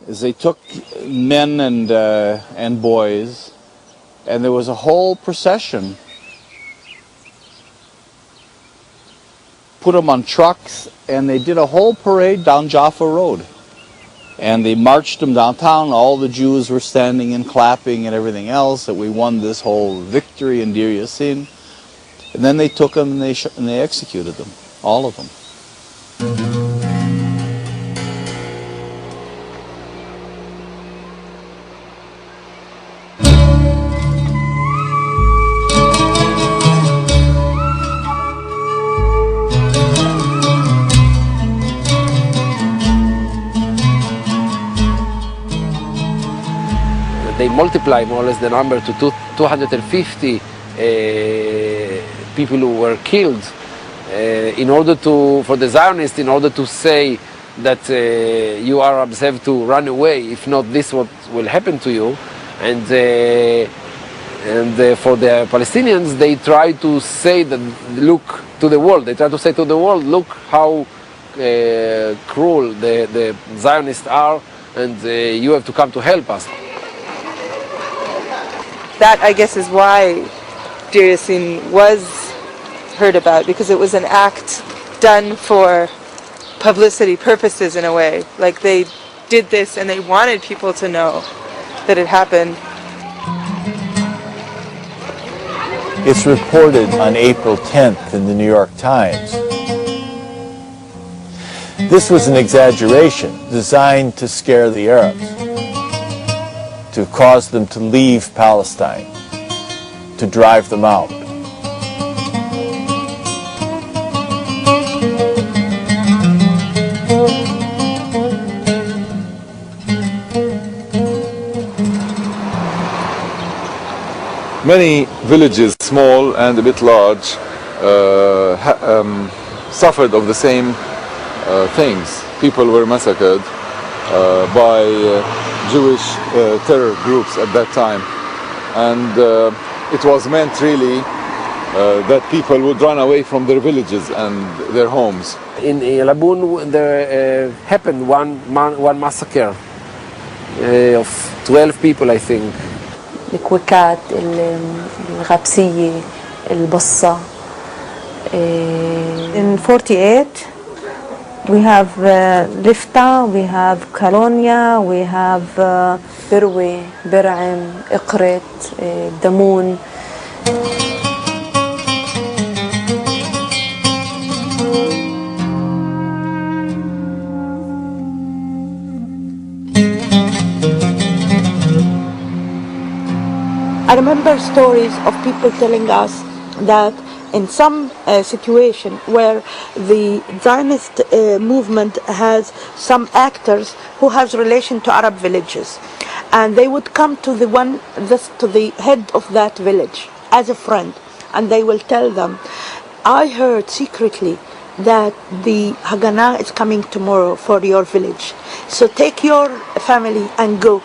is they took men and boys, and there was a whole procession. Put them on trucks, and they did a whole parade down Jaffa Road. And they marched them downtown. All the Jews were standing and clapping and everything else, that we won this whole victory in Deir Yassin. And then they took them and they executed them, all of them. They multiply more or less the number to 250 people who were killed in order for the Zionists, in order to say that you Arabs have to run away, if not this what will happen to you. And for the Palestinians, they try to say that, look to the world, they try to say to the world, look how cruel the Zionists are, and you have to come to help us. That, I guess, is why Deir Yassin was heard about, because it was an act done for publicity purposes in a way. Like, they did this and they wanted people to know that it happened. It's reported on April 10th in the New York Times. This was an exaggeration designed to scare the Arabs, to cause them to leave Palestine, to drive them out. Many villages, small and a bit large, suffered of the same things. People were massacred by Jewish terror groups at that time, and it was meant really that people would run away from their villages and their homes. In Labun there happened one massacre of 12 people, I think. الكويكات، الغبسية، البصة. In 48 we have Lifta, we have Colonia, we have Birwe, Bir'im, Iqrit, Damoun. I remember stories of people telling us that in some situation where the Zionist movement has some actors who has relation to Arab villages, and they would come to the head of that village as a friend, and they will tell them, I heard secretly that the Haganah is coming tomorrow for your village, so take your family and go.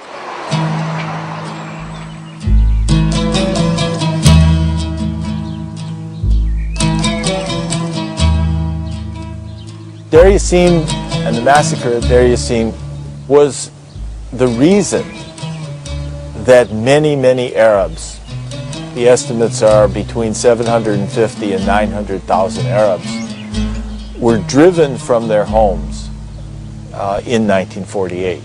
Deir Yassin and the massacre at Deir Yassin was the reason that many, many Arabs, the estimates are between 750 and 900,000 Arabs, were driven from their homes in 1948.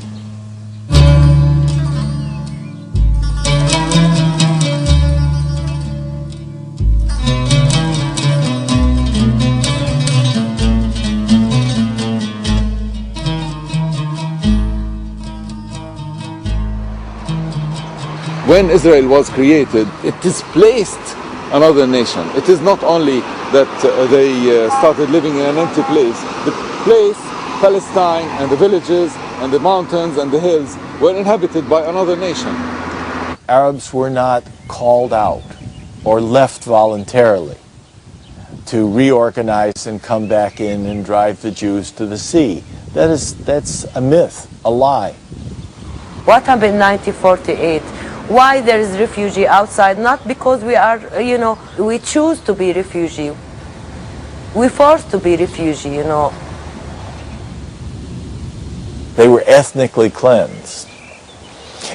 When Israel was created, it displaced another nation. It is not only that they started living in an empty place. The place, Palestine, and the villages, and the mountains, and the hills were inhabited by another nation. Arabs were not called out or left voluntarily to reorganize and come back in and drive the Jews to the sea. That's a myth, a lie. What happened in 1948? Why there is refugee outside? Not because we are, we choose to be refugee. We're forced to be refugee, They were ethnically cleansed.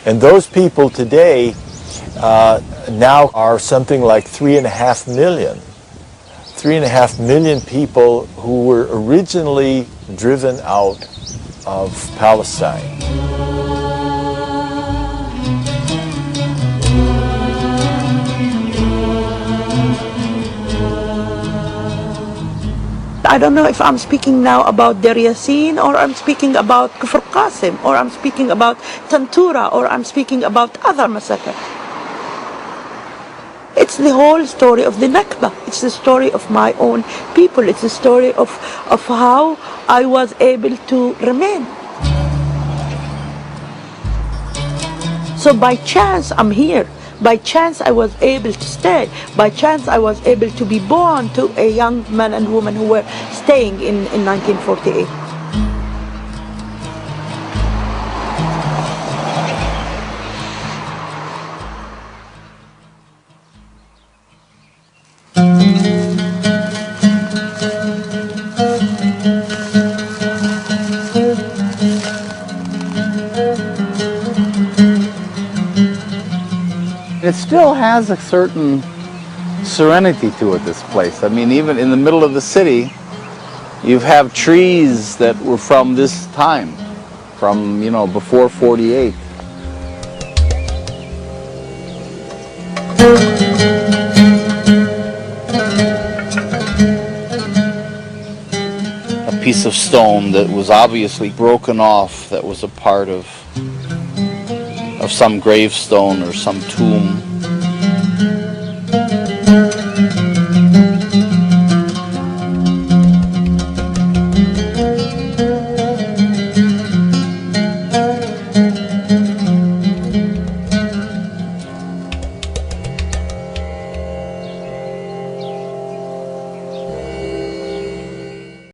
And those people today now are something like 3.5 million. 3.5 million people who were originally driven out of Palestine. I don't know if I'm speaking now about Deir Yassin, or I'm speaking about Kufr Qasim, or I'm speaking about Tantura, or I'm speaking about other massacres. It's the whole story of the Nakba. It's the story of my own people. It's the story of how I was able to remain. So by chance I'm here. By chance I was able to stay. By chance I was able to be born to a young man and woman who were staying in 1948. It still has a certain serenity to it, this place. I mean, even in the middle of the city, you have trees that were from this time, from, you know, before 48. A piece of stone that was obviously broken off, that was a part of some gravestone or some tomb.